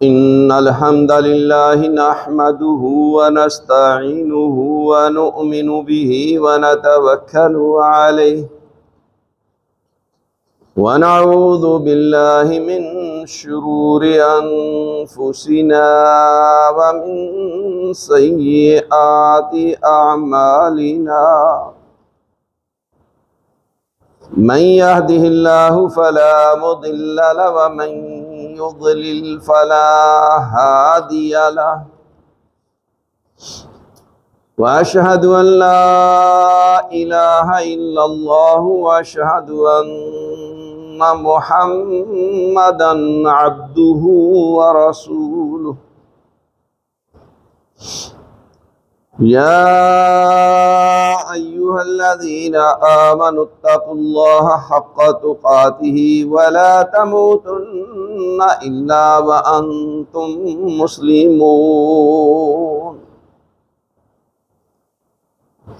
إن الحمد لله نحمده ونستعينه ونؤمن به ونتوكل عليه ونعوذ بالله من شرور أنفسنا ومن سيئات أعمالنا من يهده الله فلا مضل له ومن يضلل فلا هادي له وأشهد أن لا إله إلا الله وأشهد أن محمدا عبده ورسوله يا أيها الذين آمنوا اتقوا الله حق تقاته ولا تموتن إلا وأنتم مسلمون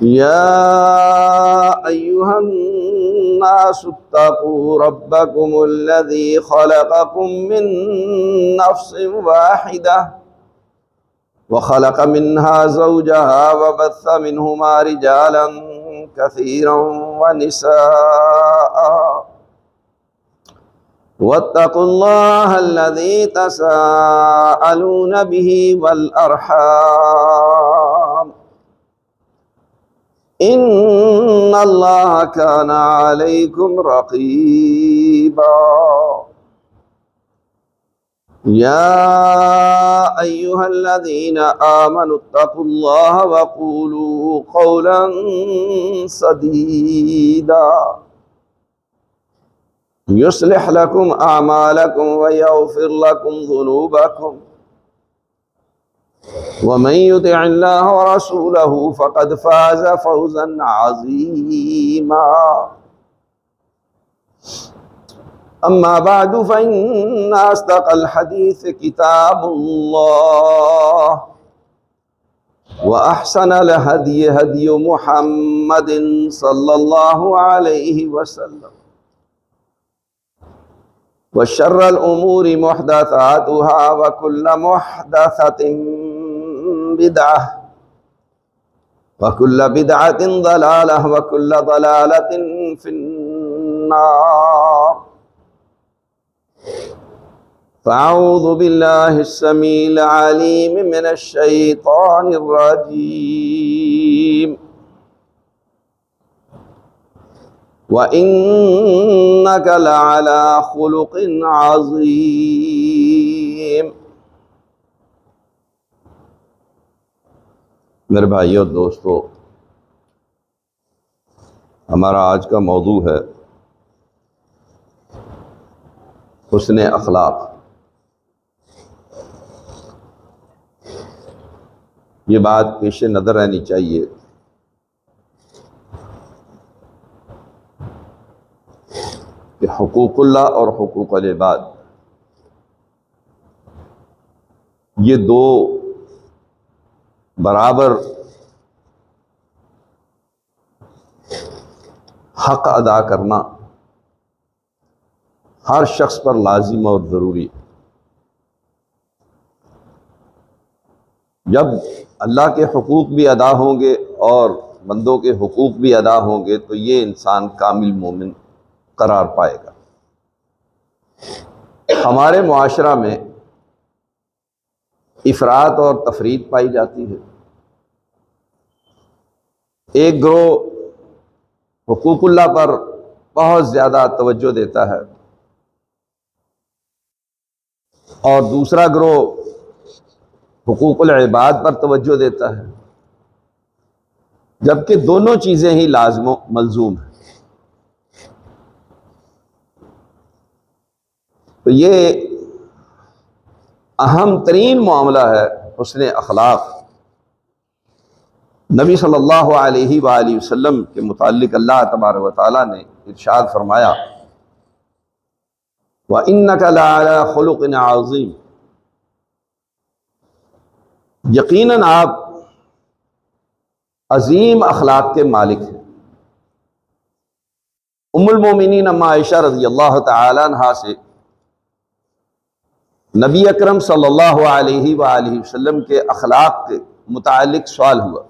يا أيها الناس اتقوا ربكم الذي خلقكم من نفس واحدة وخلق منها زوجها وبث منهما رجالا كثيرا ونساء واتقوا الله الذي تساءلون به والأرحام إن الله كان عليكم رقيبا يا أيها الذين آمنوا اتقوا الله وقولوا قولا سديدا يصلح لكم أعمالكم ويغفر لكم ذنوبكم ومن يطع الله ورسوله فقد فاز فوزا عظيما أما بعد فإن أصدق الحديث كتاب الله وأحسن الهدي هدي محمد صلى الله عليه وسلم وشر الأمور محدثاتها وكل محدثة بدعة وكل بدعة ضلالة وكل ضلالة في النار فأعوذ بالله السميع العليم من الشيطان الرجيم وإنك لعلى خلق عظيم۔ میرے بھائیو اور دوستو، ہمارا آج کا موضوع ہے حسن اخلاق۔ یہ بات پیش نظر رہنی چاہیے کہ حقوق اللہ اور حقوق العباد یہ دو برابر حق ادا کرنا ہر شخص پر لازم اور ضروری ہے۔ جب اللہ کے حقوق بھی ادا ہوں گے اور بندوں کے حقوق بھی ادا ہوں گے تو یہ انسان کامل مومن قرار پائے گا۔ ہمارے معاشرہ میں افراط اور تفریط پائی جاتی ہے۔ ایک گروہ حقوق اللہ پر بہت زیادہ توجہ دیتا ہے اور دوسرا گروہ حقوق العباد پر توجہ دیتا ہے، جبکہ دونوں چیزیں ہی لازم و ملزوم ہیں۔ تو یہ اہم ترین معاملہ ہے حسن اخلاق۔ نبی صلی اللہ علیہ وآلہ وسلم کے متعلق اللہ تبارک و تعالیٰ نے ارشاد فرمایا وَإِنَّكَ لَعَلَىٰ خُلُقٍ عَظِيمٍ، یقیناً آپ عظیم اخلاق کے مالک ہیں۔ ام المومنین اما عائشہ رضی اللہ تعالی عنہا سے نبی اکرم صلی اللہ علیہ وآلہ وسلم کے اخلاق کے متعلق سوال ہوا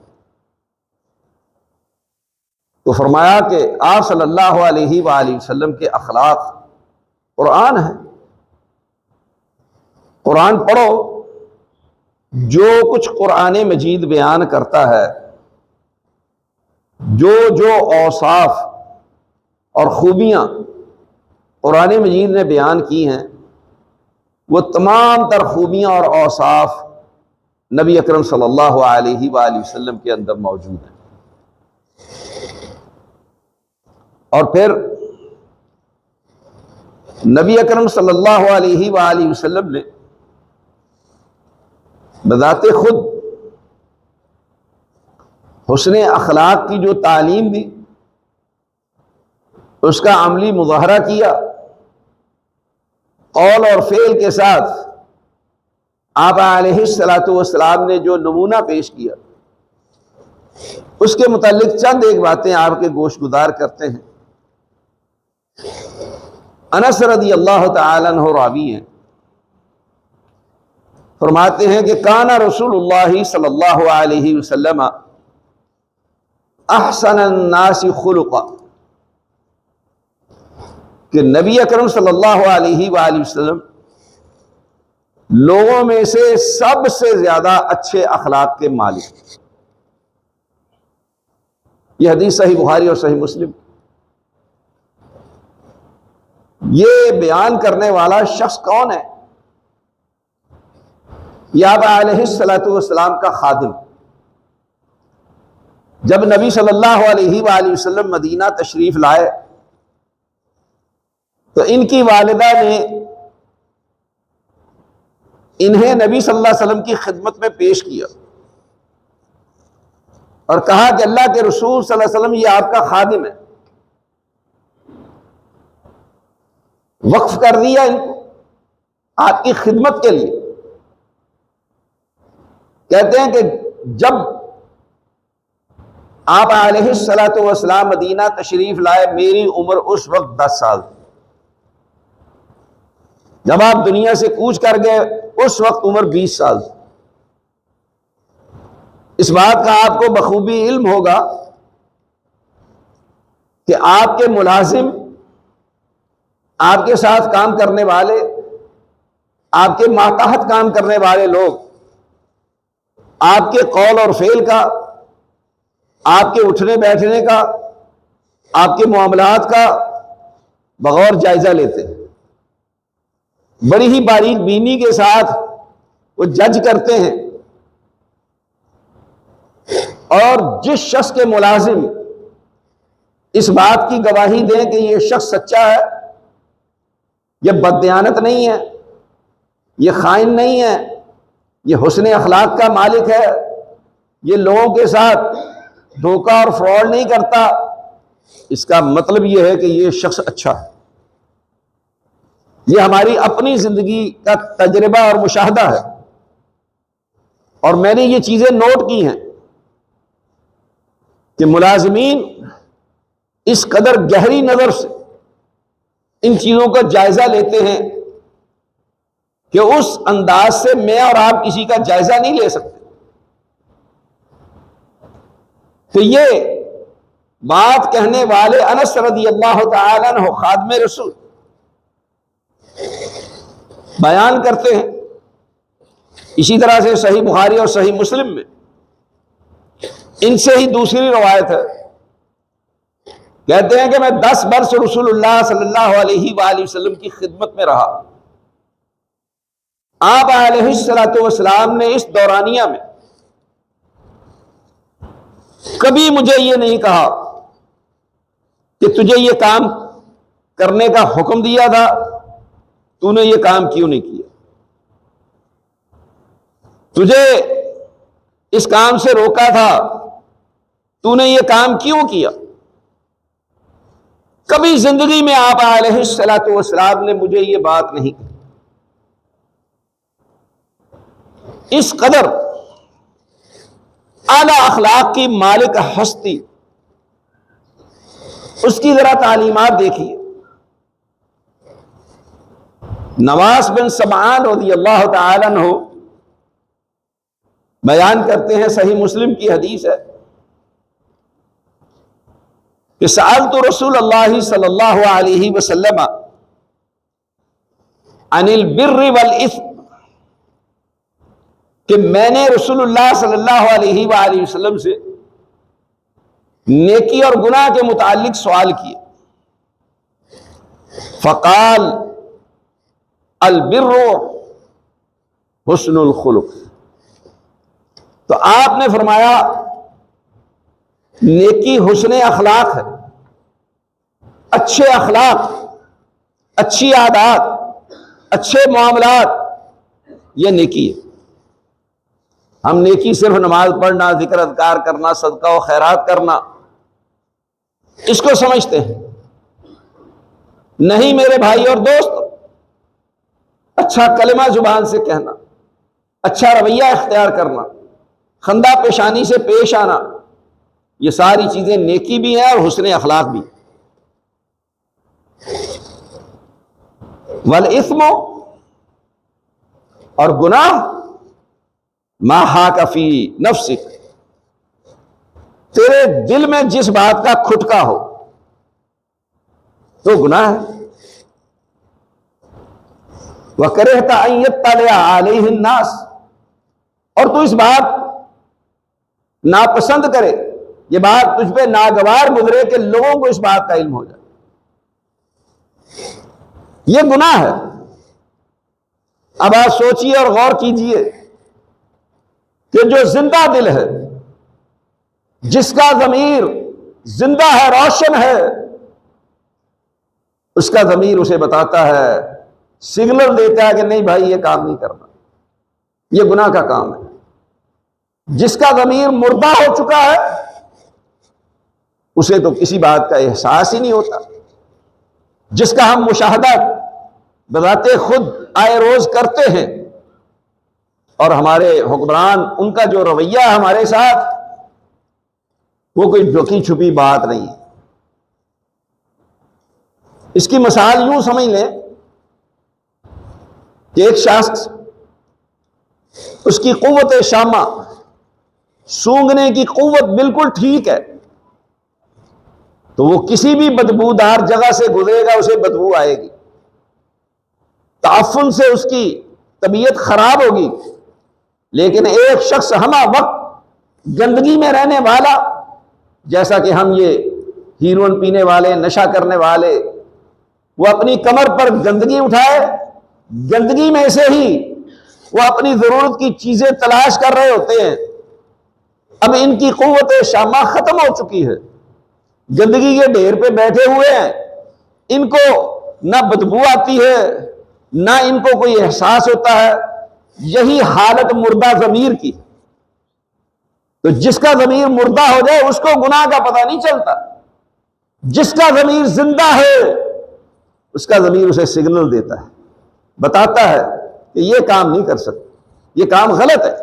تو فرمایا کہ آپ صلی اللہ علیہ وآلہ وسلم کے اخلاق قرآن ہے، قرآن پڑھو، جو کچھ قرآن مجید بیان کرتا ہے، جو جو اوصاف اور خوبیاں قرآن مجید نے بیان کی ہیں، وہ تمام تر خوبیاں اور اوصاف نبی اکرم صلی اللہ علیہ وآلہ وسلم کے اندر موجود ہیں۔ اور پھر نبی اکرم صلی اللہ علیہ وآلہ وسلم نے بذات خود حسن اخلاق کی جو تعلیم دی، اس کا عملی مظاہرہ کیا، قول اور فعل کے ساتھ آپ علیہ الصلاۃ والسلام نے جو نمونہ پیش کیا، اس کے متعلق چند ایک باتیں آپ کے گوش گزار کرتے ہیں۔ انس رضی اللہ تعالیٰ عنہ راوی ہیں، فرماتے ہیں کہ کان رسول اللہ صلی اللہ علیہ وسلم احسن الناس خلقا، کہ نبی اکرم صلی اللہ علیہ وآلہ وسلم لوگوں میں سے سب سے زیادہ اچھے اخلاق کے مالک۔ یہ حدیث صحیح بخاری اور صحیح مسلم۔ یہ بیان کرنے والا شخص کون ہے؟ یہ آپ علیہ الصلاۃ والسلام کا خادم۔ جب نبی صلی اللہ علیہ وآلہ وسلم مدینہ تشریف لائے تو ان کی والدہ نے انہیں نبی صلی اللہ علیہ وسلم کی خدمت میں پیش کیا اور کہا کہ اللہ کے رسول صلی اللہ علیہ وسلم یہ آپ کا خادم ہے، وقف کر دیا ان کو آپ کی خدمت کے لیے۔ کہتے ہیں کہ جب آپ علیہ الصلاۃ والسلام مدینہ تشریف لائے، میری عمر اس وقت 10 سال تھی۔ جب آپ دنیا سے کوچ کر گئے اس وقت عمر 20 سال تھی۔ اس بات کا آپ کو بخوبی علم ہوگا کہ آپ کے ملازم، آپ کے ساتھ کام کرنے والے، آپ کے ماتحت کام کرنے والے لوگ آپ کے قول اور فعل کا، آپ کے اٹھنے بیٹھنے کا، آپ کے معاملات کا بغور جائزہ لیتے ہیں، بڑی ہی باریک بینی کے ساتھ وہ جج کرتے ہیں، اور جس شخص کے ملازم اس بات کی گواہی دیں کہ یہ شخص سچا ہے، یہ بددیانت نہیں ہے، یہ خائن نہیں ہے، یہ حسن اخلاق کا مالک ہے، یہ لوگوں کے ساتھ دھوکہ اور فراڈ نہیں کرتا، اس کا مطلب یہ ہے کہ یہ شخص اچھا ہے۔ یہ ہماری اپنی زندگی کا تجربہ اور مشاہدہ ہے، اور میں نے یہ چیزیں نوٹ کی ہیں کہ ملازمین اس قدر گہری نظر سے ان چیزوں کا جائزہ لیتے ہیں کہ اس انداز سے میں اور آپ کسی کا جائزہ نہیں لے سکتے۔ تو یہ بات کہنے والے انس رضی اللہ تعالیٰ عنہ خادم رسول بیان کرتے ہیں۔ اسی طرح سے صحیح بخاری اور صحیح مسلم میں ان سے ہی دوسری روایت ہے، کہتے ہیں کہ میں 10 برس رسول اللہ صلی اللہ علیہ وآلہ وسلم کی خدمت میں رہا۔ آپ علیہ الصلاۃ والسلام نے اس دورانیہ میں کبھی مجھے یہ نہیں کہا کہ تجھے یہ کام کرنے کا حکم دیا تھا، تو نے یہ کام کیوں نہیں کیا، تجھے اس کام سے روکا تھا، تو نے یہ کام کیوں کیا۔ کبھی زندگی میں آپ علیہ الصلاۃ والسلام نے مجھے یہ بات نہیں کی۔ اس قدر اعلی اخلاق کی مالک ہستی، اس کی ذرا تعلیمات دیکھیے۔ نواس بن سمعان رضی اللہ تعالی عنہ بیان کرتے ہیں، صحیح مسلم کی حدیث ہے کہ سألت رسول اللہ صلی اللہ علیہ وسلم عن البر والاثم، کہ میں نے رسول اللہ صلی اللہ علیہ وآلہ وسلم سے نیکی اور گناہ کے متعلق سوال کیے. فقال البر حسن الخلق، تو آپ نے فرمایا نیکی حسن اخلاق ہے، اچھے اخلاق، اچھی عادات، اچھے معاملات، یہ نیکی ہے. ہم نیکی صرف نماز پڑھنا، ذکر اذکار کرنا، صدقہ و خیرات کرنا اس کو سمجھتے ہیں. نہیں میرے بھائی اور دوست، اچھا کلمہ زبان سے کہنا، اچھا رویہ اختیار کرنا، خندہ پیشانی سے پیش آنا، یہ ساری چیزیں نیکی بھی ہیں اور حسن اخلاق بھی. والاثم، اور گناہ، ما حاک فی نفسک، تیرے دل میں جس بات کا کھٹکا ہو تو گناہ ہے. وَكَرِهْتَ أَن يَطَّلِعَ عَلَيْهِ النَّاسُ، اور تو اس بات ناپسند کرے، یہ بات تجھ پہ ناگوار گزرے کہ لوگوں کو اس بات کا علم ہو جائے، یہ گناہ ہے. اب آپ سوچئے اور غور کیجئے کہ جو زندہ دل ہے، جس کا ضمیر زندہ ہے، روشن ہے، اس کا ضمیر اسے بتاتا ہے، سگنل دیتا ہے کہ نہیں بھائی یہ کام نہیں کرنا، یہ گناہ کا کام ہے. جس کا ضمیر مردہ ہو چکا ہے اسے تو کسی بات کا احساس ہی نہیں ہوتا. جس کا ہم مشاہدہ بذات خود آئے روز کرتے ہیں، اور ہمارے حکمران ان کا جو رویہ ہے ہمارے ساتھ، وہ کوئی ڈھکی چھپی بات نہیں ہے. اس کی مثال یوں سمجھ لیں کہ ایک شخص، اس کی قوت شامہ، سونگنے کی قوت بالکل ٹھیک ہے، تو وہ کسی بھی بدبودار جگہ سے گزرے گا اسے بدبو آئے گی، تعفن سے اس کی طبیعت خراب ہوگی. لیکن ایک شخص ہمہ وقت گندگی میں رہنے والا، جیسا کہ ہم یہ ہیروئن پینے والے، نشہ کرنے والے، وہ اپنی کمر پر گندگی اٹھائے، گندگی میں سے ہی وہ اپنی ضرورت کی چیزیں تلاش کر رہے ہوتے ہیں. اب ان کی قوت شامہ ختم ہو چکی ہے، گندگی کے ڈھیر پہ بیٹھے ہوئے ہیں، ان کو نہ بدبو آتی ہے نہ ان کو کوئی احساس ہوتا ہے. یہی حالت مردہ ضمیر کی. تو جس کا ضمیر مردہ ہو جائے اس کو گناہ کا پتہ نہیں چلتا. جس کا ضمیر زندہ ہے اس کا ضمیر اسے سگنل دیتا ہے، بتاتا ہے کہ یہ کام نہیں کر سکتے، یہ کام غلط ہے.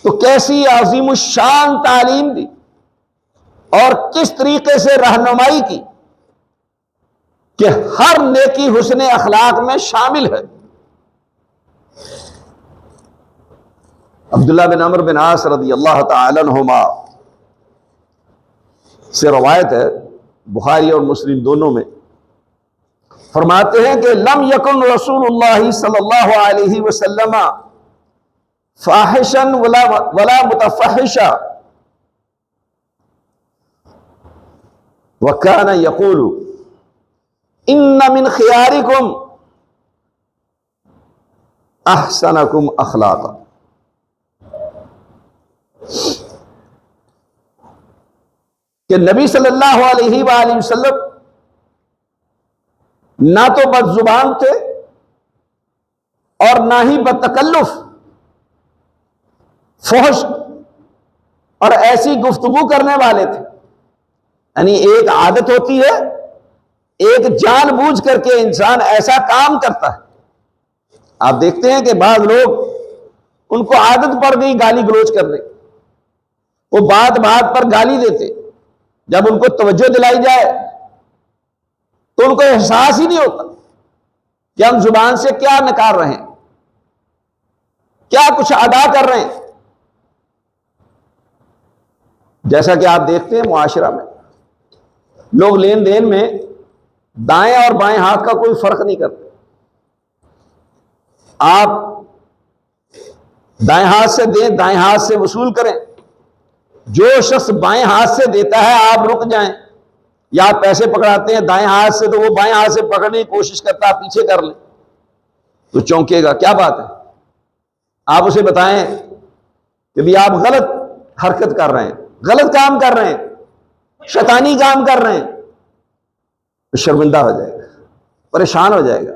تو کیسی عظیم الشان تعلیم دی اور کس طریقے سے رہنمائی کی کہ ہر نیکی حسن اخلاق میں شامل ہے. عبداللہ بن عمرو بن عاص رضی اللہ تعالی عنہما سے روایت ہے، بخاری اور مسلم دونوں میں، فرماتے ہیں کہ لم یکن رسول اللہ صلی اللہ علیہ وسلم فاحشا ولا متفحشا وکان یقول ان من خیارکم احسنکم اخلاقا. کہ نبی صلی اللہ علیہ وآلہ وسلم نہ تو بد زبان تھے اور نہ ہی بدتکلف، فحش اور ایسی گفتگو کرنے والے تھے. یعنی ایک عادت ہوتی ہے، ایک جان بوجھ کر کے انسان ایسا کام کرتا ہے. آپ دیکھتے ہیں کہ بعض لوگ ان کو عادت پڑ گئی گالی گلوچ کرنے، وہ بات بات پر گالی دیتے، جب ان کو توجہ دلائی جائے تو ان کو احساس ہی نہیں ہوتا. کہ ہم زبان سے کیا نکال رہے ہیں، کیا کچھ ادا کر رہے ہیں۔ جیسا کہ آپ دیکھتے ہیں معاشرہ میں لوگ لین دین میں دائیں اور بائیں ہاتھ کا کوئی فرق نہیں کرتے۔ آپ دائیں ہاتھ سے دیں، دائیں ہاتھ سے وصول کریں۔ جو شخص بائیں ہاتھ سے دیتا ہے آپ رک جائیں، یا آپ پیسے پکڑاتے ہیں دائیں ہاتھ سے تو وہ بائیں ہاتھ سے پکڑنے کی کوشش کرتا ہے، آپ پیچھے کر لیں تو چونکے گا۔ کیا بات ہے؟ آپ اسے بتائیں کہ بھی آپ غلط حرکت کر رہے ہیں، غلط کام کر رہے ہیں، شیطانی کام کر رہے ہیں، تو شرمندہ ہو جائے گا، پریشان ہو جائے گا۔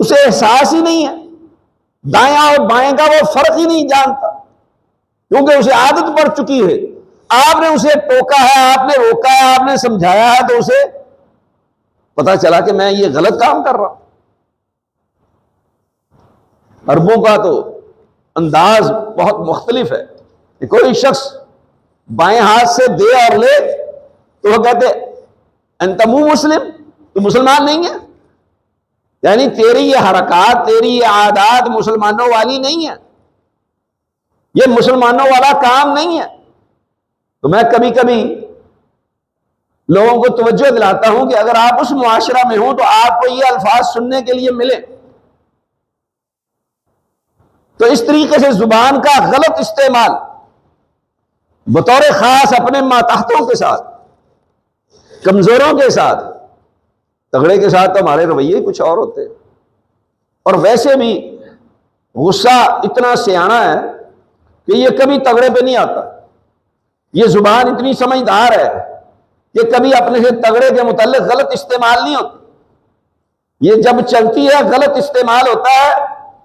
اسے احساس ہی نہیں ہے، دائیں اور بائیں کا وہ فرق ہی نہیں جانتا، کیونکہ اسے عادت پڑ چکی ہے۔ آپ نے اسے ٹوکا ہے، آپ نے روکا ہے، آپ نے سمجھایا ہے، تو اسے پتا چلا کہ میں یہ غلط کام کر رہا ہوں۔ عربوں کا تو انداز بہت مختلف ہے کہ کوئی شخص بائیں ہاتھ سے دے اور لے تو وہ کہتے انت مو مسلم، تو مسلمان نہیں ہے، یعنی تیری یہ حرکات، تیری یہ عادات مسلمانوں والی نہیں ہے، یہ مسلمانوں والا کام نہیں ہے۔ تو میں کبھی کبھی لوگوں کو توجہ دلاتا ہوں کہ اگر آپ اس معاشرہ میں ہوں تو آپ کو یہ الفاظ سننے کے لیے ملے تو اس طریقے سے زبان کا غلط استعمال بطور خاص اپنے ماتحتوں کے ساتھ، کمزوروں کے ساتھ، تگڑے کے ساتھ تو ہمارے رویے کچھ اور ہوتے ہیں۔ اور ویسے بھی غصہ اتنا سیاںا ہے کہ یہ کبھی تگڑے پہ نہیں آتا۔ یہ زبان اتنی سمجھدار ہے کہ کبھی اپنے سے تگڑے کے متعلق غلط استعمال نہیں ہوتا۔ یہ جب چلتی ہے غلط استعمال ہوتا ہے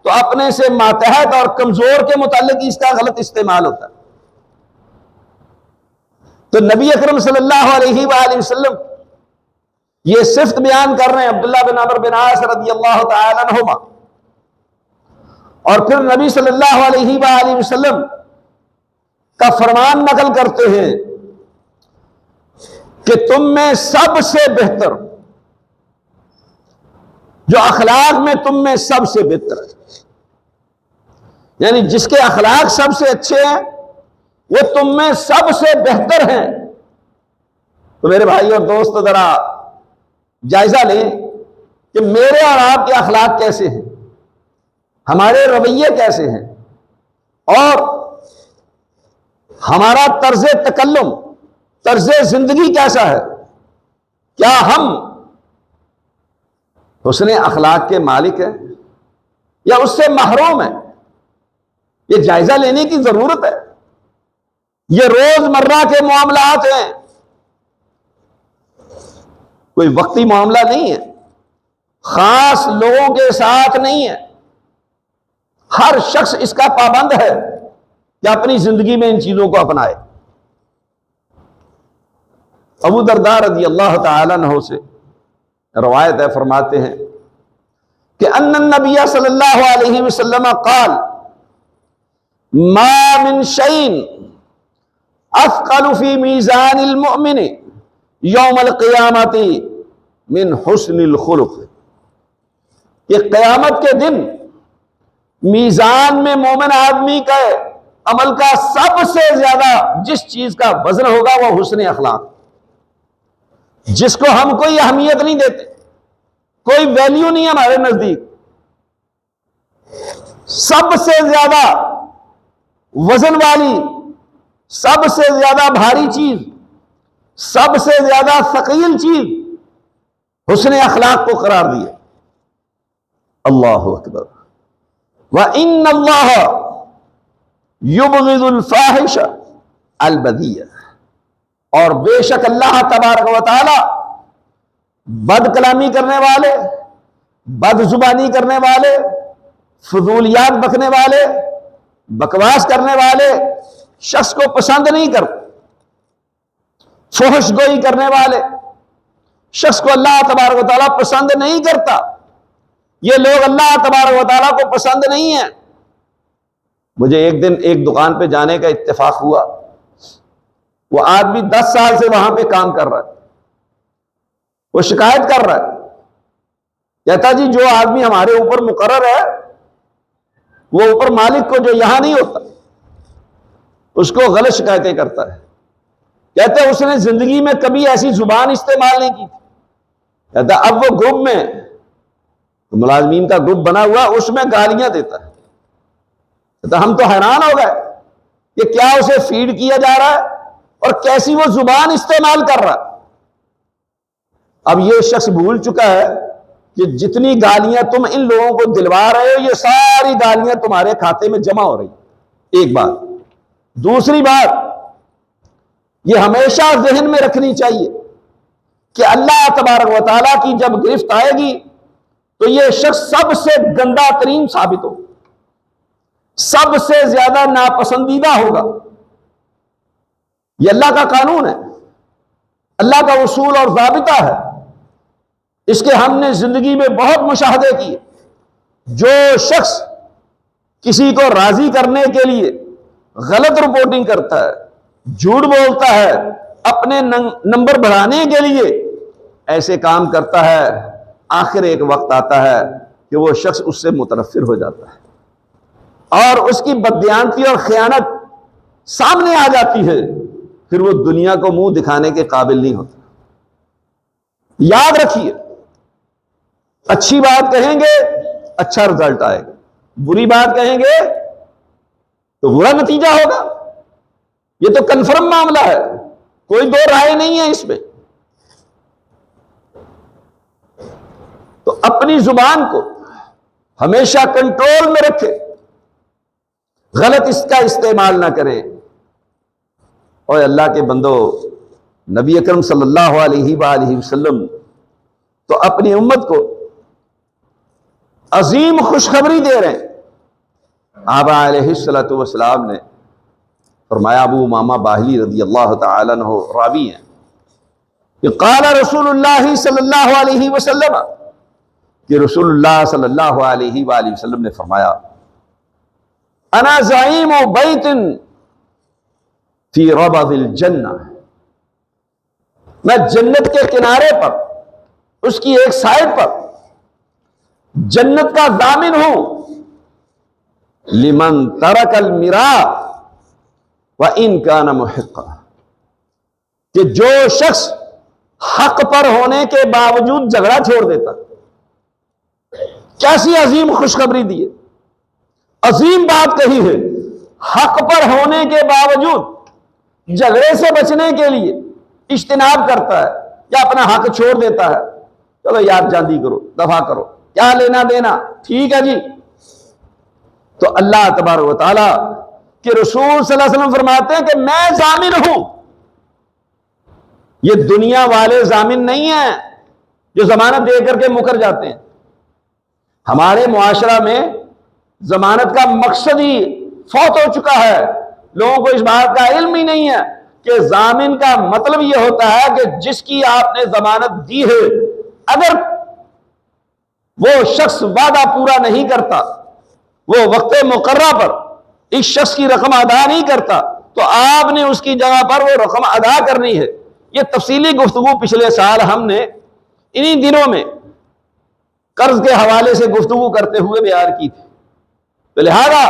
تو اپنے سے ماتحت اور کمزور کے متعلق اس کا غلط استعمال ہوتا ہے۔ تو نبی اکرم صلی اللہ علیہ وآلہ وسلم یہ صفت بیان کر رہے ہیں عبداللہ بن عمرو بن عاص رضی اللہ تعالی عنہما، اور پھر نبی صلی اللہ علیہ وآلہ وسلم کا فرمان نقل کرتے ہیں کہ تم میں سب سے بہتر، جو اخلاق میں تم میں سب سے بہتر ہے، یعنی جس کے اخلاق سب سے اچھے ہیں وہ تم میں سب سے بہتر ہیں۔ تو میرے بھائی اور دوست ذرا جائزہ لیں کہ میرے اور آپ کے اخلاق کیسے ہیں، ہمارے رویے کیسے ہیں، اور ہمارا طرز تکلم، طرز زندگی کیسا ہے۔ کیا ہم حسن اخلاق کے مالک ہیں یا اس سے محروم ہیں؟ یہ جائزہ لینے کی ضرورت ہے۔ یہ روز مرہ کے معاملات ہیں، کوئی وقتی معاملہ نہیں ہے، خاص لوگوں کے ساتھ نہیں ہے۔ ہر شخص اس کا پابند ہے کہ اپنی زندگی میں ان چیزوں کو اپنائے۔ ابو درداء رضی اللہ تعالی عنہ سے روایت ہے، فرماتے ہیں کہ ان النبی صلی اللہ علیہ وسلم قال ما من شيء اثقل في میزان المؤمن یوم القیامت من حسن الخلق، کہ قیامت کے دن میزان میں مومن آدمی کا عمل کا سب سے زیادہ جس چیز کا وزن ہوگا وہ حسن اخلاق، جس کو ہم کوئی اہمیت نہیں دیتے، کوئی ویلیو نہیں ہے ہمارے نزدیک، سب سے زیادہ وزن والی، سب سے زیادہ بھاری چیز، سب سے زیادہ ثقیل چیز حسن اخلاق کو قرار دیا۔ اللہ اکبر۔ وَإِنَّ اللَّهَ يُبْغِضُ الْفَاحِشَ الْبَذِيَّ، اور بے شک اللہ تبارک و تعالی بد کلامی کرنے والے، بد زبانی کرنے والے، فضولیات بکنے والے، بکواس کرنے والے شخص کو پسند نہیں کرتے۔ فحش گوئی کرنے والے شخص کو اللہ تبارک و تعالیٰ پسند نہیں کرتا۔ یہ لوگ اللہ تبارک و تعالیٰ کو پسند نہیں ہیں۔ مجھے ایک دن ایک دکان پہ جانے کا اتفاق ہوا، وہ آدمی 10 سال سے وہاں پہ کام کر رہا ہے، وہ شکایت کر رہا ہے کہتا جی جو آدمی ہمارے اوپر مقرر ہے وہ اوپر مالک کو جو یہاں نہیں ہوتا اس کو غلط شکایتیں کرتا ہے. کہتے اس نے زندگی میں کبھی ایسی زبان استعمال نہیں کی. کہتا اب وہ گروپ میں ملازمین کا گروپ بنا ہوا اس میں گالیاں دیتا ہے. کہتا ہم تو حیران ہو گئے کہ کیا اسے فیڈ کیا جا رہا ہے اور کیسی وہ زبان استعمال کر رہا. اب یہ شخص بھول چکا ہے کہ جتنی گالیاں تم ان لوگوں کو دلوا رہے ہو یہ ساری گالیاں تمہارے کھاتے میں جمع ہو رہی. ایک بات. دوسری بات یہ ہمیشہ ذہن میں رکھنی چاہیے کہ اللہ تبارک و تعالیٰ کی جب گرفت آئے گی تو یہ شخص سب سے گندا ترین ثابت ہو, سب سے زیادہ ناپسندیدہ ہوگا. یہ اللہ کا قانون ہے, اللہ کا اصول اور ضابطہ ہے. اس کے ہم نے زندگی میں بہت مشاہدے کیے. جو شخص کسی کو راضی کرنے کے لیے غلط رپورٹنگ کرتا ہے, جھوٹ بولتا ہے, اپنے نمبر بڑھانے کے لیے ایسے کام کرتا ہے, آخر ایک وقت آتا ہے کہ وہ شخص اس سے متنفر ہو جاتا ہے اور اس کی بددیانتی اور خیانت سامنے آ جاتی ہے. پھر وہ دنیا کو منہ دکھانے کے قابل نہیں ہوتا. یاد رکھیے, اچھی بات کہیں گے اچھا رزلٹ آئے گا, بری بات کہیں گے تو برا نتیجہ ہوگا. یہ تو کنفرم معاملہ ہے, کوئی دو رائے نہیں ہے اس میں. تو اپنی زبان کو ہمیشہ کنٹرول میں رکھے, غلط اس کا استعمال نہ کریں. اور اللہ کے بندو, نبی اکرم صلی اللہ علیہ وآلہ وسلم تو اپنی امت کو عظیم خوشخبری دے رہے ہیں. آپ علیہ الصلوۃ والسلام نے فرمایا, ابو امامہ باہلی رضی اللہ تعالی عنہ راوی ہیں کہ قال رسول اللہ صلی اللہ علیہ وسلم, کہ رسول اللہ صلی اللہ علیہ وآلہ وسلم نے فرمایا, انا زعیم بیت فی ربض الجنہ, میں جنت کے کنارے پر, اس کی ایک سائڈ پر جنت کا ضامن ہوں. لمن ترک المراء وان کان محقا, کہ جو شخص حق پر ہونے کے باوجود جھگڑا چھوڑ دیتا. کیسی عظیم خوشخبری دی ہے, عظیم بات کہی ہے. حق پر ہونے کے باوجود جھگڑے سے بچنے کے لیے اجتناب کرتا ہے یا اپنا حق چھوڑ دیتا ہے. چلو یار جلدی کرو, دفع کرو, کیا لینا دینا, ٹھیک ہے جی. تو اللہ تبارک و تعالی کہ رسول صلی اللہ علیہ وسلم فرماتے ہیں کہ میں ضامن ہوں. یہ دنیا والے ضامن نہیں ہیں جو ضمانت دے کر کے مکر جاتے ہیں. ہمارے معاشرہ میں ضمانت کا مقصد ہی فوت ہو چکا ہے. لوگوں کو اس بات کا علم ہی نہیں ہے کہ ضامن کا مطلب یہ ہوتا ہے کہ جس کی آپ نے ضمانت دی ہے, اگر وہ شخص وعدہ پورا نہیں کرتا, وہ وقت مقررہ پر اس شخص کی رقم ادا نہیں کرتا, تو آپ نے اس کی جگہ پر وہ رقم ادا کرنی ہے. یہ تفصیلی گفتگو پچھلے سال ہم نے انہی دنوں میں قرض کے حوالے سے گفتگو کرتے ہوئے بیان کی تھی. تو لہذا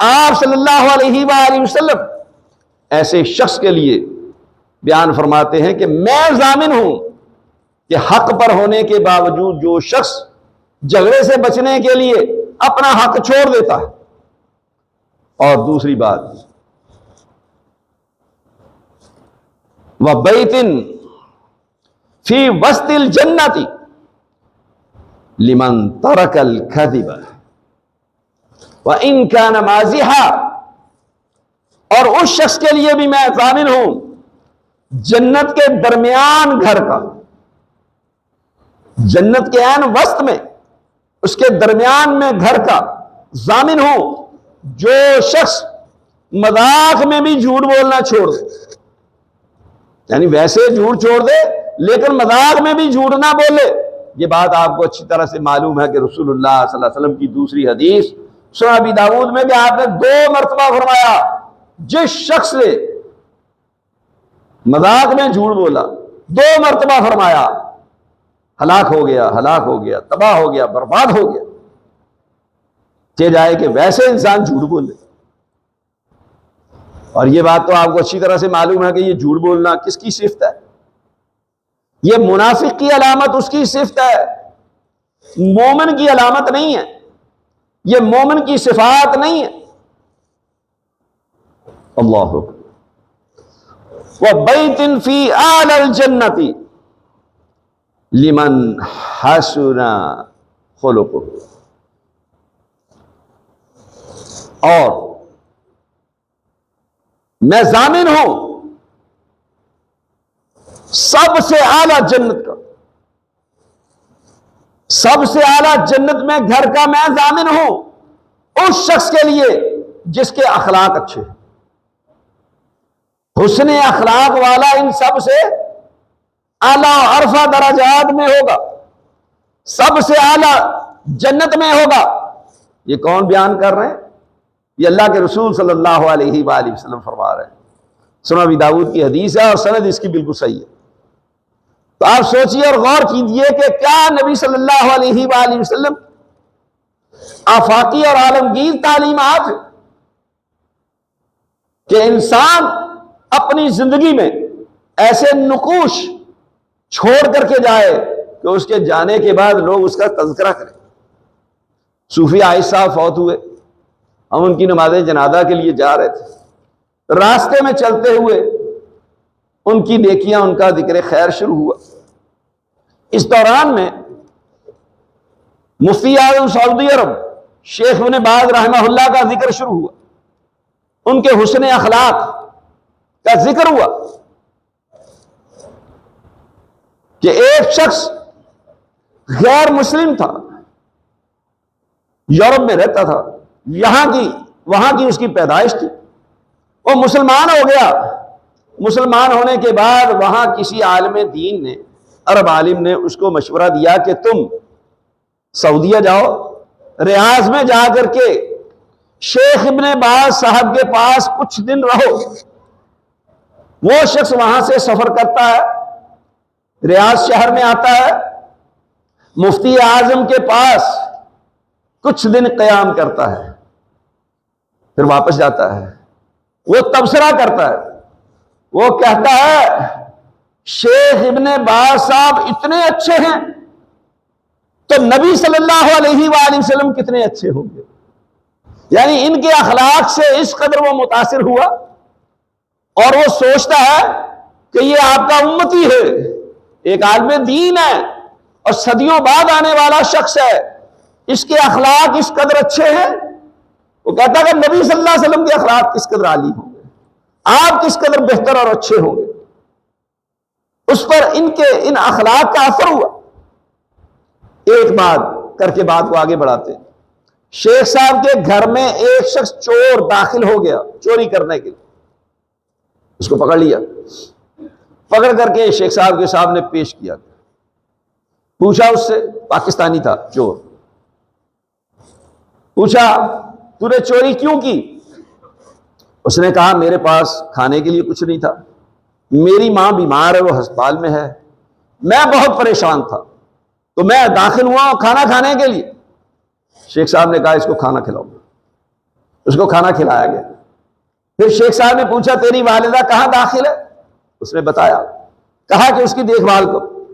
آپ صلی اللہ علیہ وآلہ وسلم ایسے شخص کے لیے بیان فرماتے ہیں کہ میں ضامن ہوں کہ حق پر ہونے کے باوجود جو شخص جھگڑے سے بچنے کے لیے اپنا حق چھوڑ دیتا ہے. اور دوسری بات, وَبَيْتٍ فِي وَسْطِ الْجَنَّةِ لِمَنْ تَرَكَ الْكَذِبَ وَإِنْ كَانَ مَازِحًا, اور اس شخص کے لیے بھی میں ضامن ہوں جنت کے درمیان گھر کا, جنت کے عین وسط میں, اس کے درمیان میں گھر کا ضامن ہوں جو شخص مذاق میں بھی جھوٹ بولنا چھوڑ دے. یعنی ویسے جھوٹ چھوڑ دے لیکن مذاق میں بھی جھوٹ نہ بولے. یہ بات آپ کو اچھی طرح سے معلوم ہے کہ رسول اللہ صلی اللہ علیہ وسلم کی دوسری حدیث سنن ابی داؤد میں بھی آپ نے 2 مرتبہ فرمایا, جس شخص نے مذاق میں جھوٹ بولا 2 مرتبہ فرمایا ہلاک ہو گیا، تباہ ہو گیا، برباد ہو گیا، کہ جائے کہ ویسے انسان جھوٹ بولے۔ اور یہ بات تو آپ کو اچھی طرح سے معلوم ہے کہ یہ جھوٹ بولنا کس کی صفت ہے؟ یہ منافق کی علامت اس کی صفت ہے، مومن کی علامت نہیں ہے، یہ مومن کی صفات نہیں ہے۔ اللہ اکبر۔ وَبَيْتٍ فِي أَعْلَى الْجَنَّةِ لِمَنْ حَسُنَ خُلُقُهُ۔ اور میں ضامن ہوں سب سے اعلیٰ جنت کا، سب سے اعلیٰ جنت میں گھر کا میں ضامن ہوں اس شخص کے لیے جس کے اخلاق اچھے ہیں۔ حسن اخلاق والا ان سب سے اعلیٰ عرفہ درجات میں ہوگا، سب سے اعلیٰ جنت میں ہوگا۔ یہ کون بیان کر رہے ہیں؟ یہ اللہ کے رسول صلی اللہ علیہ وآلہ وسلم فرما رہے ہیں۔ سنن ابی داؤد کی حدیث ہے اور سند اس کی بالکل صحیح ہے۔ تو آپ سوچئے اور غور کیجئے کہ کیا نبی صلی اللہ علیہ وآلہ وسلم آفاقی اور عالمگیر تعلیمات کہ انسان اپنی زندگی میں ایسے نقوش چھوڑ کر کے جائے کہ اس کے جانے کے بعد لوگ اس کا تذکرہ کریں۔ صوفی عائش صاحب فوت ہوئے، ہم ان کی نماز جنازہ کے لیے جا رہے تھے، راستے میں چلتے ہوئے ان کی نیکیاں، ان کا ذکر خیر شروع ہوا۔ اس دوران میں مفتی اعظم سعودی عرب شیخ ابن باز رحمہ اللہ کا ذکر شروع ہوا، ان کے حسن اخلاق کا ذکر ہوا کہ ایک شخص غیر مسلم تھا، یورپ میں رہتا تھا، وہاں کی اس کی پیدائش تھی، وہ مسلمان ہو گیا۔ مسلمان ہونے کے بعد وہاں کسی عالم دین نے، عرب عالم نے اس کو مشورہ دیا کہ تم سعودیہ جاؤ، ریاض میں جا کر کے شیخ ابن باز صاحب کے پاس کچھ دن رہو۔ وہ شخص وہاں سے سفر کرتا ہے، ریاض شہر میں آتا ہے، مفتی اعظم کے پاس کچھ دن قیام کرتا ہے، پھر واپس جاتا ہے۔ وہ تبصرہ کرتا ہے، وہ کہتا ہے شیخ ابن باز صاحب اتنے اچھے ہیں تو نبی صلی اللہ علیہ وآلہ وسلم کتنے اچھے ہوں گے۔ یعنی ان کے اخلاق سے اس قدر وہ متاثر ہوا اور وہ سوچتا ہے کہ یہ آپ کا امتی ہے، ایک عالم دین ہے اور صدیوں بعد آنے والا شخص ہے، اس کے اخلاق اس قدر اچھے ہیں۔ وہ کہتا ہے کہ نبی صلی اللہ علیہ وسلم کے اخلاق کس قدر عالی ہوں گے، آپ کس قدر بہتر اور اچھے ہوں گے۔ اس پر ان اخلاق کا اثر ہوا۔ ایک بات کر کے بات کو آگے بڑھاتے ہیں۔ شیخ صاحب کے گھر میں ایک شخص چور داخل ہو گیا چوری کرنے کے لیے، اس کو پکڑ لیا، پکڑ کر کے شیخ صاحب کے سامنے پیش کیا، پوچھا اس سے، پاکستانی تھا چور، پوچھا تو نے چوری کیوں کی؟ اس نے کہا میرے پاس کھانے کے لیے کچھ نہیں تھا، میری ماں بیمار ہے، وہ ہسپتال میں ہے، میں بہت پریشان تھا تو میں داخل ہوا کھانا کھانے کے لیے۔ شیخ صاحب نے کہا اس کو کھانا کھلاؤ، اس کو کھانا کھلایا گیا۔ پھر شیخ صاحب نے پوچھا تیری والدہ کہاں داخل ہے؟ اس نے بتایا، کہا کہ اس کی دیکھ بھال کرو،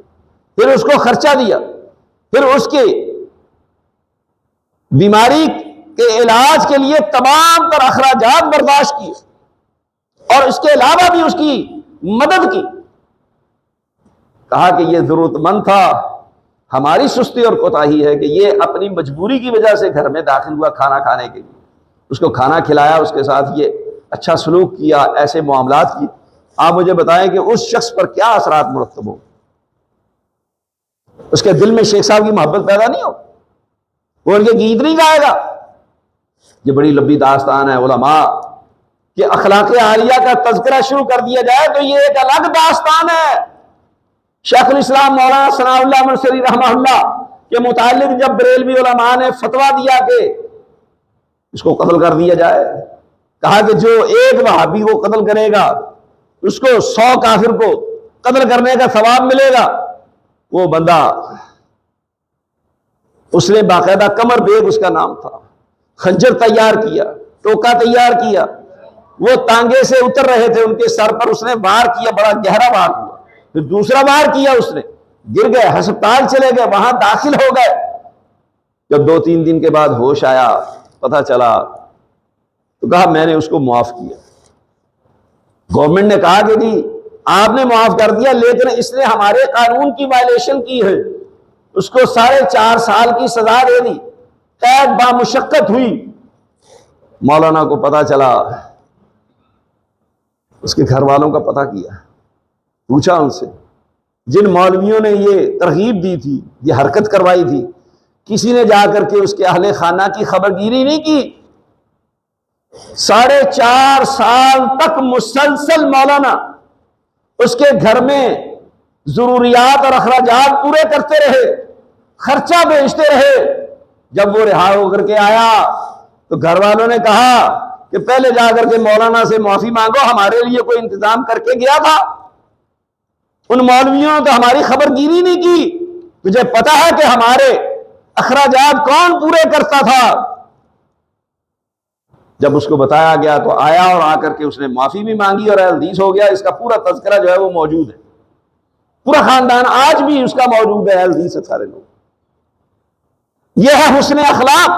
پھر اس کو خرچہ دیا، پھر اس کی بیماری کے علاج کے لیے تمام تر اخراجات برداشت کیے اور اس کے علاوہ بھی اس کی مدد کی۔ کہا کہ یہ ضرورت مند تھا، ہماری سستی اور کوتاہی ہے کہ یہ اپنی مجبوری کی وجہ سے گھر میں داخل ہوا کھانا کھانے کے لیے، اس کو کھانا کھلایا، اس کے ساتھ یہ اچھا سلوک کیا، ایسے معاملات کیے۔ آپ مجھے بتائیں کہ اس شخص پر کیا اثرات مرتب ہو؟ اس کے دل میں شیخ صاحب کی محبت پیدا نہیں ہو؟ وہ ان کے گیت نہیں گائے گا؟ یہ بڑی لمبی داستان ہے علماء کہ اخلاق عالیہ کا تذکرہ شروع کر دیا جائے تو یہ ایک الگ داستان ہے۔ شیخ الاسلام مولانا ثناء اللہ منصری رحمہ اللہ کے متعلق جب بریلوی علماء نے فتویٰ دیا کہ اس کو قتل کر دیا جائے، کہا کہ جو ایک وہابی کو قتل کرے گا اس کو 100 کافر کو قتل کرنے کا ثواب ملے گا، وہ بندہ، اس نے باقاعدہ کمر بیگ اس کا نام تھا، خنجر تیار کیا، ٹوکا تیار کیا، وہ تانگے سے اتر رہے تھے ان کے سر پر، اس نے وار کیا، بڑا گہرا وار ہوا، پھر دوسرا وار کیا، اس نے گر گئے، ہسپتال چلے گئے، وہاں داخل ہو گئے۔ جب 2-3 دن کے بعد ہوش آیا، پتہ چلا، تو کہا میں نے اس کو معاف کیا۔ گورنمنٹ نے کہا کہ جی آپ نے معاف کر دیا، لیکن اس نے ہمارے قانون کی وائلیشن کی ہے، اس کو 4.5 سال کی سزا دے دی، قید بامشقت ہوئی۔ مولانا کو پتا چلا، اس کے گھر والوں کا پتہ کیا، پوچھا ان سے، جن مولویوں نے یہ ترغیب دی تھی، یہ حرکت کروائی تھی، کسی نے جا کر کے اس کے اہل خانہ کی خبر گیری نہیں کی۔ 4.5 سال تک مسلسل مولانا اس کے گھر میں ضروریات اور اخراجات پورے کرتے رہے، خرچہ بھیجتے رہے۔ جب وہ رہا ہو کر کے آیا تو گھر والوں نے کہا کہ پہلے جا کر کے مولانا سے معافی مانگو، ہمارے لیے کوئی انتظام کر کے گیا تھا، ان مولویوں نے تو ہماری خبر گیری نہیں کی، تجھے پتا ہے کہ ہمارے اخراجات کون پورے کرتا تھا؟ جب اس کو بتایا گیا تو آیا، اور آ کر کے اس نے معافی بھی مانگی، اور حدیث ہو گیا، اس کا پورا تذکرہ جو ہے وہ موجود ہے، پورا خاندان آج بھی اس کا موجود ہے، حدیث ہے سارے لوگ۔ یہ ہے حسن اخلاق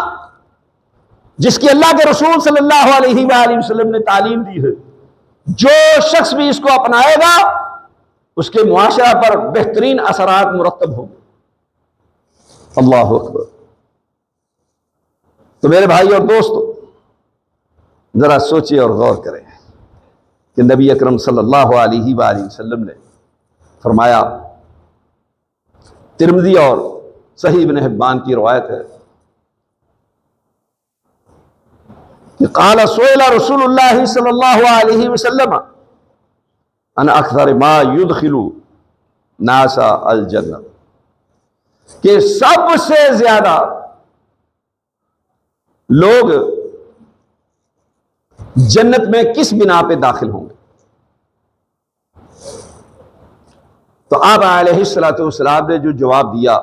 جس کی اللہ کے رسول صلی اللہ علیہ وآلہ وسلم نے تعلیم دی ہے۔ جو شخص بھی اس کو اپنائے گا اس کے معاشرہ پر بہترین اثرات مرتب ہوں گے۔ اللہ اکبر۔ تو میرے بھائی اور دوستو، ذرا سوچیں اور غور کریں کہ نبی اکرم صلی اللہ علیہ وآلہ وسلم نے فرمایا، ترمذی اور صحیح ابن حبان کی روایت ہے کہ قال سئل رسول اللہ صلی اللہ علیہ وسلم ان اکثر ما يدخل ناس الجنہ، کہ سب سے زیادہ لوگ جنت میں کس بنا پہ داخل ہوں گے؟ تو آپ علیہ الصلوۃ والسلام نے جو جواب دیا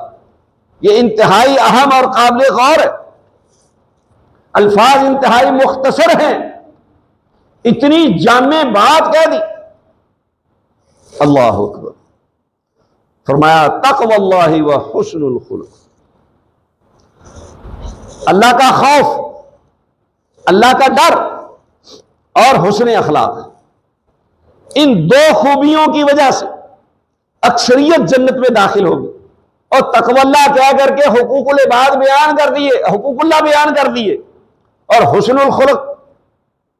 یہ انتہائی اہم اور قابل غور ہے، الفاظ انتہائی مختصر ہیں، اتنی جامع بات کہہ دی۔ اللہ اکبر۔ فرمایا تقوی اللہ و حسن الخلق، اللہ کا خوف، اللہ کا ڈر اور حسن اخلاق، ان 2 خوبیوں کی وجہ سے اکثریت جنت میں داخل ہوگی۔ اور تقوی اللہ کہہ کر کے حقوق العباد بیان کر دیے، حقوق اللہ بیان کر دیے، اور حسن الخلق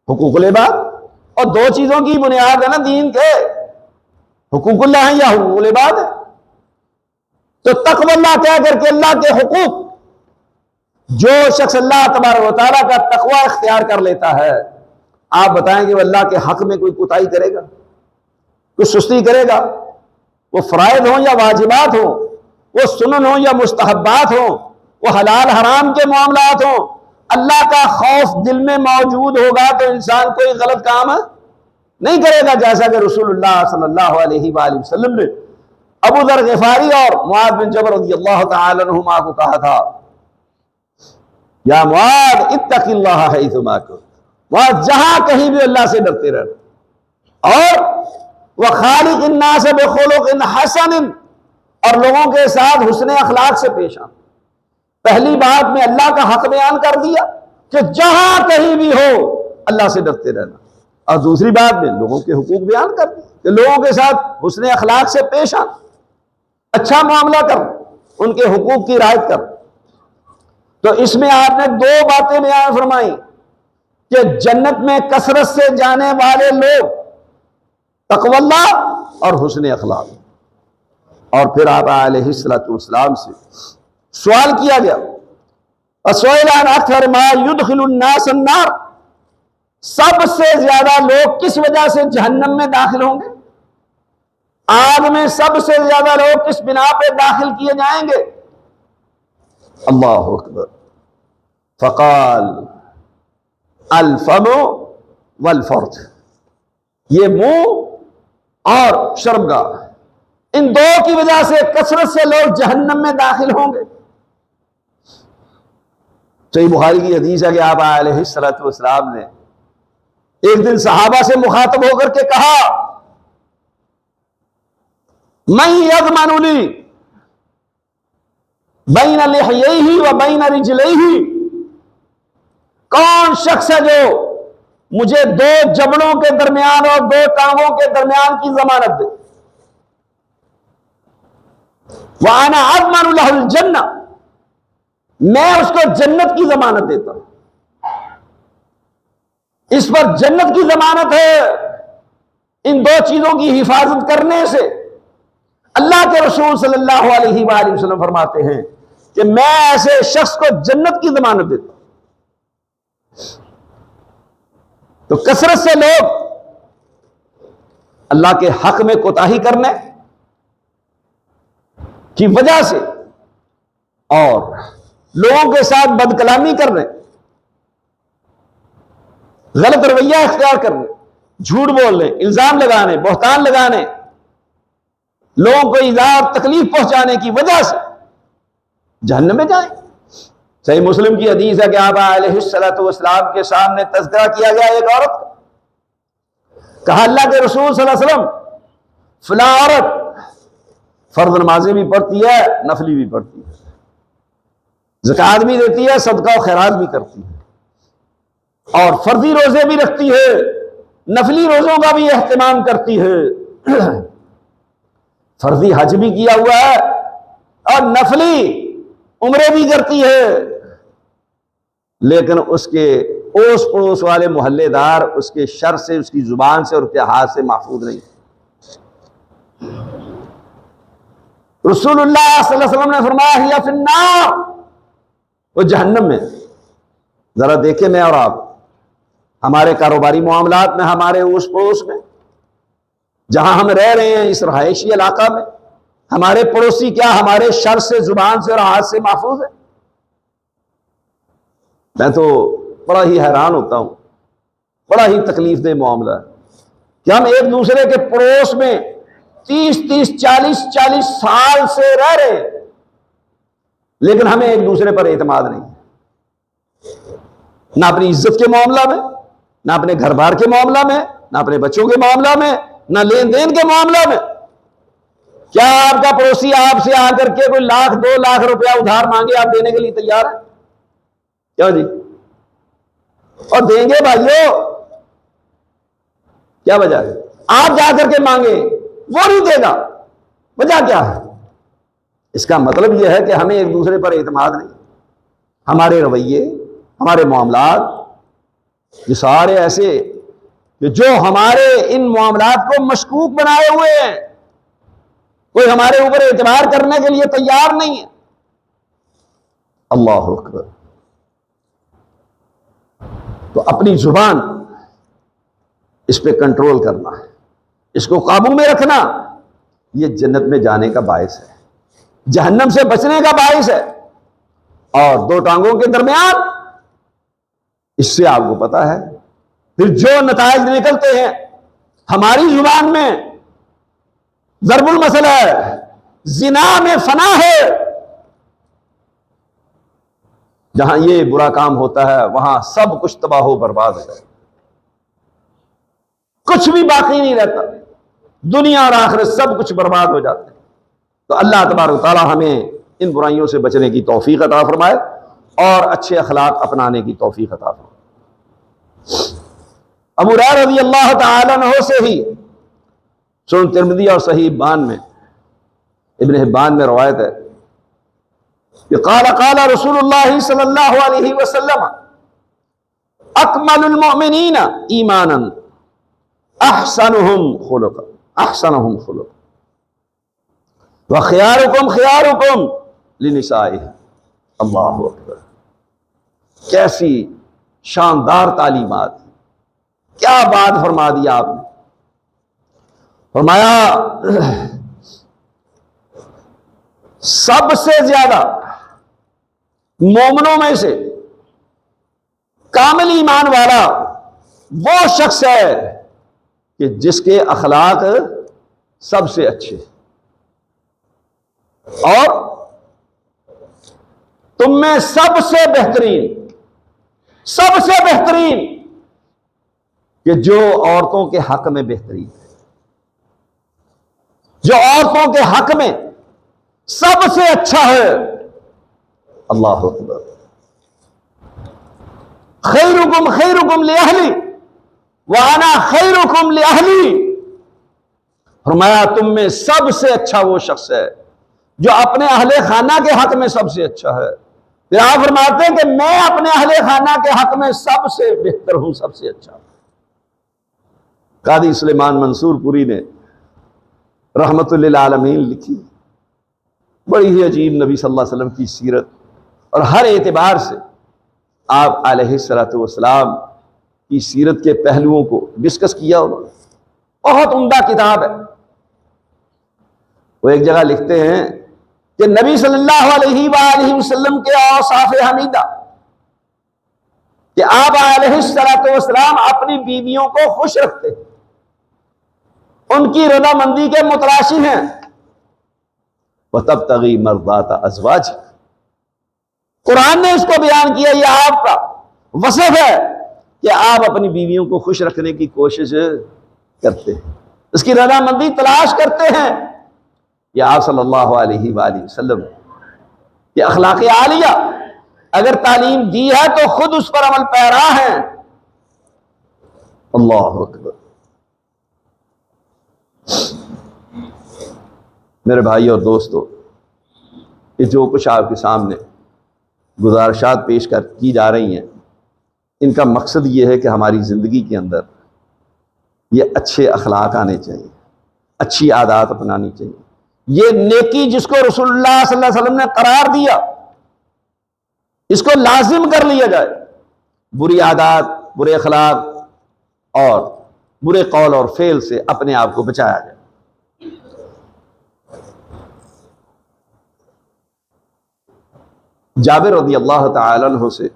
حقوق العباد، اور 2 چیزوں کی بنیاد ہے نا دین کے، حقوق اللہ ہے یا حقوق العباد ہے۔ تو تقوی اللہ کہہ کر کے اللہ کے حقوق، جو شخص اللہ تبارک و تعالیٰ کا تقوی اختیار کر لیتا ہے، آپ بتائیں کہ وہ اللہ کے حق میں کوئی کوتاہی کرے گا، کوئی سستی کرے گا؟ وہ فرائض ہوں یا واجبات ہوں، وہ سنن ہوں یا مستحبات ہوں، وہ حلال حرام کے معاملات ہوں، اللہ کا خوف دل میں موجود ہوگا تو انسان کوئی غلط کام نہیں کرے گا، جیسا کہ رسول اللہ صلی اللہ علیہ وآلہ وسلم نے ابو ذر غفاری اور معاذ بن جبل رضی اللہ تعالی عنہما کو کہا تھا، یا معاذ اتق اللہ حیثما کنت، معاذ جہاں کہیں بھی اللہ سے ڈرتے رہنا، اور وخالق الناس بخلق حسن، اور لوگوں کے ساتھ حسن اخلاق سے پیش آنا۔ پہلی بات میں اللہ کا حق بیان کر دیا کہ جہاں کہیں بھی ہو اللہ سے ڈرتے رہنا، اور دوسری بات میں لوگوں کے حقوق بیان کر دیا کہ لوگوں کے ساتھ حسن اخلاق سے پیش آنا، اچھا معاملہ کر، ان کے حقوق کی رعایت کر۔ تو اس میں آپ نے 2 باتیں بیان فرمائی کہ جنت میں کثرت سے جانے والے لوگ تقوی اللہ اور حسن اخلاق، اور پھر آپ علیہ الصلوۃ والسلام سے سوال کیا گیا، وَسُئِلَ عَنْ أَكْثَرِ مَا يُدْخِلُ النَّاسَ النَّارَ، سب سے زیادہ لوگ کس وجہ سے جہنم میں داخل ہوں گے؟ آگ میں سب سے زیادہ لوگ کس بنا پہ داخل کیے جائیں گے؟ اللہ اکبر۔ فقال الفم والفرج، یہ منہ اور شرمگاہ، ان دو کی وجہ سے کثرت سے لوگ جہنم میں داخل ہوں گے۔ صحیح بخاری کی حدیث ہے کہ آپ علیہ الصلوۃ والسلام نے ایک دن صحابہ سے مخاطب ہو کر کے کہا، من یضمن لی بین لحییہ و بین رجلیہ، کون شخص ہے جو مجھے دو جبڑوں کے درمیان اور دو ٹانگوں کے درمیان کی ضمانت دے؟ وَأَنَا أَضْمَنُ لَهُ الْجَنَّةَ، میں اس کو جنت کی ضمانت دیتا ہوں، اس پر جنت کی ضمانت ہے۔ ان دو چیزوں کی حفاظت کرنے سے اللہ کے رسول صلی اللہ علیہ وآلہ وسلم فرماتے ہیں کہ میں ایسے شخص کو جنت کی ضمانت دیتا ہوں۔ تو کثرت سے لوگ اللہ کے حق میں کوتاہی کرنے کی وجہ سے اور لوگوں کے ساتھ بد کلامی کرنے، غلط رویہ اختیار کرنے، جھوٹ بولنے، الزام لگانے، بہتان لگانے، لوگوں کو ایذا اور تکلیف پہنچانے کی وجہ سے جہنم میں جائیں۔ صحیح مسلم کی حدیث ہے کہ آپ علیہ الصلوۃ والسلام کے سامنے تذکرہ کیا گیا ایک عورت کا، کہا اللہ کے رسول صلی اللہ علیہ وسلم فلاں عورت فرض نمازیں بھی پڑھتی ہے، نفلی بھی پڑھتی ہے، زکوٰۃ بھی دیتی ہے، صدقہ و خیرات بھی کرتی ہے، اور فرضی روزے بھی رکھتی ہے، نفلی روزوں کا بھی اہتمام کرتی ہے، فرضی حج بھی کیا ہوا ہے اور نفلی عمرے بھی کرتی ہے، لیکن اس کے اوس پڑوس والے محلے دار اس کے شر سے، اس کی زبان سے اور اس کے ہاتھ سے محفوظ نہیں۔ رسول اللہ صلی اللہ علیہ وسلم نے فرمایا ہی فی النار، وہ جہنم میں۔ ذرا دیکھیں میں اور آپ ہمارے کاروباری معاملات میں، ہمارے اوس پڑوس میں، جہاں ہم رہ رہے ہیں اس رہائشی علاقہ میں، ہمارے پڑوسی کیا ہمارے شر سے، زبان سے اور ہاتھ سے محفوظ ہے؟ میں تو بڑا ہی حیران ہوتا ہوں، بڑا ہی تکلیف دہ معاملہ ہے کہ ہم ایک دوسرے کے پڑوس میں 30-40 سال سے رہ رہے ہیں، لیکن ہمیں ایک دوسرے پر اعتماد نہیں، نہ اپنی عزت کے معاملہ میں، نہ اپنے گھر بار کے معاملہ میں، نہ اپنے بچوں کے معاملہ میں، نہ لین دین کے معاملہ میں۔ کیا آپ کا پڑوسی آپ سے آ کر کے کوئی 1,00,000 2,00,000 روپیہ ادھار مانگے، آپ دینے کے لیے تیار ہیں؟ کیا جی؟ اور دیں گے بھائیو، کیا وجہ ہے؟ آپ جا کر کے مانگے وہ نہیں دے گا، وجہ کیا ہے؟ اس کا مطلب یہ ہے کہ ہمیں ایک دوسرے پر اعتماد نہیں، ہمارے رویے، ہمارے معاملات یہ سارے ایسے کہ جو ہمارے ان معاملات کو مشکوک بنائے ہوئے ہیں، کوئی ہمارے اوپر اعتبار کرنے کے لیے تیار نہیں ہے۔ اللہ اکبر۔ تو اپنی زبان اس پہ کنٹرول کرنا ہے، اس کو قابو میں رکھنا، یہ جنت میں جانے کا باعث ہے، جہنم سے بچنے کا باعث ہے۔ اور دو ٹانگوں کے درمیان، اس سے آپ کو پتا ہے پھر جو نتائج نکلتے ہیں ہماری زبان میں، ضرب المثل ہے، زنا میں فنا ہے، جہاں یہ برا کام ہوتا ہے وہاں سب کچھ تباہ و برباد ہے، کچھ بھی باقی نہیں رہتا، دنیا اور آخرت سب کچھ برباد ہو جاتے ہیں۔ تو اللہ تبارک و تعالی ہمیں ان برائیوں سے بچنے کی توفیق عطا فرمائے اور اچھے اخلاق اپنانے کی توفیق عطا فرمائے۔ ابو ہریرہ رضی اللہ تعالی عنہ سے ہی سنن ترمذی اور صحیح ابان میں، ابن حبان میں روایت ہے کہ قال رسول اللہ صلی اللہ علیہ وسلم اکمل المؤمنین ایمانا احسنهم خلقا وخیارکم خیارکم لنسائهم۔ اللہ اکبر، کیسی شاندار تعلیمات، کیا بات فرما دیا آپ نے۔ فرمایا سب سے زیادہ مومنوں میں سے کامل ایمان والا وہ شخص ہے کہ جس کے اخلاق سب سے اچھے، اور تم میں سب سے بہترین کہ جو عورتوں کے حق میں بہترین ہے، جو عورتوں کے حق میں سب سے اچھا ہے۔ اللہ اکبر۔ خیرکم خیرکم لأہلی وانا خیرکم لأہلی، فرمایا تم میں سب سے اچھا وہ شخص ہے جو اپنے اہل خانہ کے حق میں سب سے اچھا ہے۔ پھر آپ فرماتے ہیں کہ میں اپنے اہل خانہ کے حق میں سب سے بہتر ہوں، سب سے اچھا۔ قاضی سلیمان منصور پوری نے رحمت للعالمین لکھی، بڑی ہی عجیب نبی صلی اللہ علیہ وسلم کی سیرت اور ہر اعتبار سے آپ علیہ الصلوۃ والسلام کی سیرت کے پہلوؤں کو ڈسکس کیا انہوں نے۔ بہت عمدہ کتاب ہے۔ وہ ایک جگہ لکھتے ہیں کہ نبی صلی اللہ علیہ وآلہ وسلم کے اوصاف حمیدہ کہ آپ علیہ الصلوۃ والسلام اپنی بیویوں کو خوش رکھتے ہیں، ان کی رضامندی کے متلاشی ہیں۔ وَتَبْتَغِي مَرْضَاتَ أَزْوَاجِكَ، قرآن نے اس کو بیان کیا، یہ آپ کا وصف ہے کہ آپ اپنی بیویوں کو خوش رکھنے کی کوشش کرتے ہیں، اس کی رضامندی تلاش کرتے ہیں۔ یہ آپ صلی اللہ علیہ وآلہ وسلم یہ اخلاق عالیہ اگر تعلیم دی ہے تو خود اس پر عمل پیرا ہیں۔ اللہ اکبر۔ میرے بھائی اور دوستو، یہ جو کچھ آپ کے سامنے گزارشات پیش کی جا رہی ہیں، ان کا مقصد یہ ہے کہ ہماری زندگی کے اندر یہ اچھے اخلاق آنے چاہیے، اچھی عادات اپنانی چاہیے۔ یہ نیکی جس کو رسول اللہ صلی اللہ علیہ وسلم نے قرار دیا، اس کو لازم کر لیا جائے، بری عادات، برے اخلاق اور برے قول اور فعل سے اپنے آپ کو بچایا جائے۔ جابر رضی اللہ تعالی عنہ سے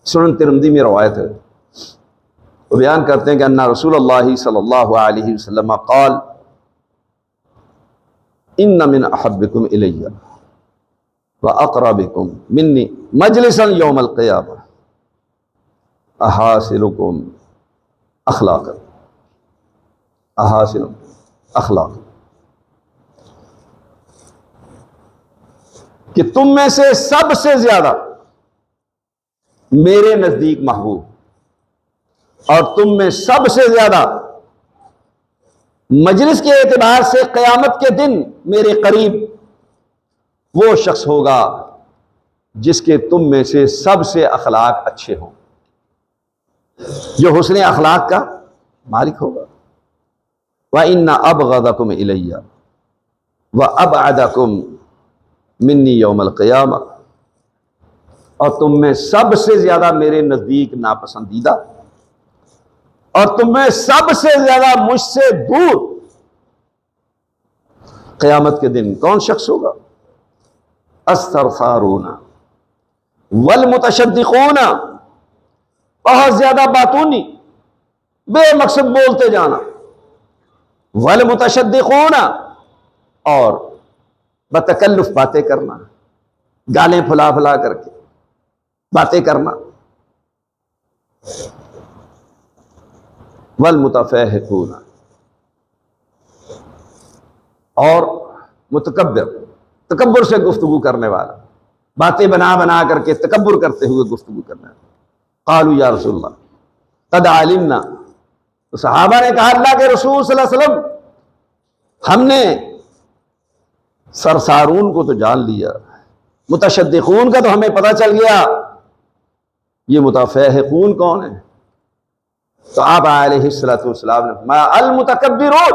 سنن ترمذی میں روایت ہے، وہ بیان کرتے ہیں کہ ان رسول اللہ صلی اللہ علیہ وسلم قال ان من احبکم الی واقربکم منی مجلسا یوم القیامہ احاسنکم اخلاقا، احاسنکم اخلاقا، کہ تم میں سے سب سے زیادہ میرے نزدیک محبوب اور تم میں سب سے زیادہ مجلس کے اعتبار سے قیامت کے دن میرے قریب وہ شخص ہوگا جس کے تم میں سے سب سے اخلاق اچھے ہوں، جو حسن اخلاق کا مالک ہوگا۔ وَإِنَّ أَبْغَضَكُمْ إِلَيَّ وَأَبْعَدَكُمْ منی یوم القیامہ، اور تم میں سب سے زیادہ میرے نزدیک ناپسندیدہ اور تم میں سب سے زیادہ مجھ سے دور قیامت کے دن کون شخص ہوگا؟ الثرثارون والمتشدقون، بہت زیادہ باتونی، بے مقصد بولتے جانا، والمتشدقون، اور بتکلف باتیں کرنا، گالیں پھلا پھلا کر کے باتیں کرنا، والمتفاہقون، اور متکبر، تکبر سے گفتگو کرنے والا، باتیں بنا بنا کر کے تکبر کرتے ہوئے گفتگو کرنا۔ قالوا یا رسول اللہ قد علمنا، تو صحابہ نے کہا اللہ کے رسول صلی اللہ علیہ وسلم ہم نے سرسارون کو تو جان لیا، متشدقون کا تو ہمیں پتہ چل گیا، یہ متفاہقون کون ہیں؟ تو آپ علیہ الصلوۃ والسلام نے فرمایا المتکبرون،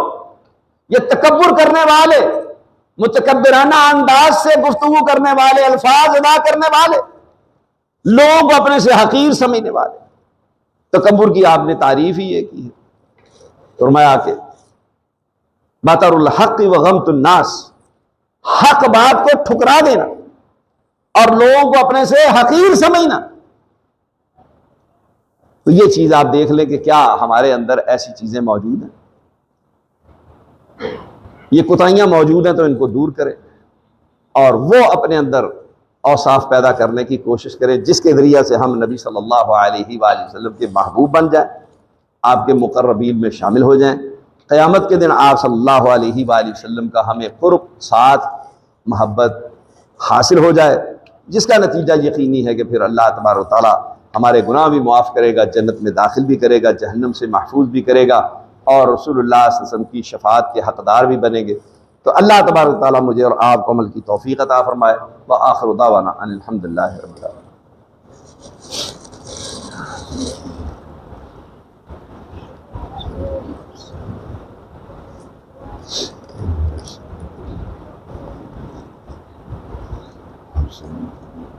یہ تکبر کرنے والے، متکبرانہ انداز سے گفتگو کرنے والے، الفاظ ادا کرنے والے، لوگوں کو اپنے سے حقیر سمجھنے والے۔ تکبر کی آپ نے تعریف ہی یہ کی ہے، فرمایا کہ بطر الحق وغمت الناس، حق بات کو ٹھکرا دینا اور لوگوں کو اپنے سے حقیر سمجھنا۔ تو یہ چیز آپ دیکھ لیں کہ کیا ہمارے اندر ایسی چیزیں موجود ہیں، یہ کوتاہیاں موجود ہیں تو ان کو دور کریں۔ اور وہ اپنے اندر اوصاف پیدا کرنے کی کوشش کرے جس کے ذریعے سے ہم نبی صلی اللہ علیہ وآلہ وسلم کے محبوب بن جائیں، آپ کے مقربین میں شامل ہو جائیں، قیامت کے دن آپ صلی اللہ علیہ وآلہ وسلم کا ہمیں قرب، ساتھ، محبت حاصل ہو جائے، جس کا نتیجہ یقینی ہے کہ پھر اللہ تبارک و تعالیٰ ہمارے گناہ بھی معاف کرے گا، جنت میں داخل بھی کرے گا، جہنم سے محفوظ بھی کرے گا، اور رسول اللہ صلی اللہ علیہ وسلم کی شفاعت کے حقدار بھی بنیں گے۔ تو اللہ تبارک و تعالیٰ مجھے اور آپ کو عمل کی توفیق عطا فرمائے۔ وآخر دعوانا ان الحمد للہ رب العالمین۔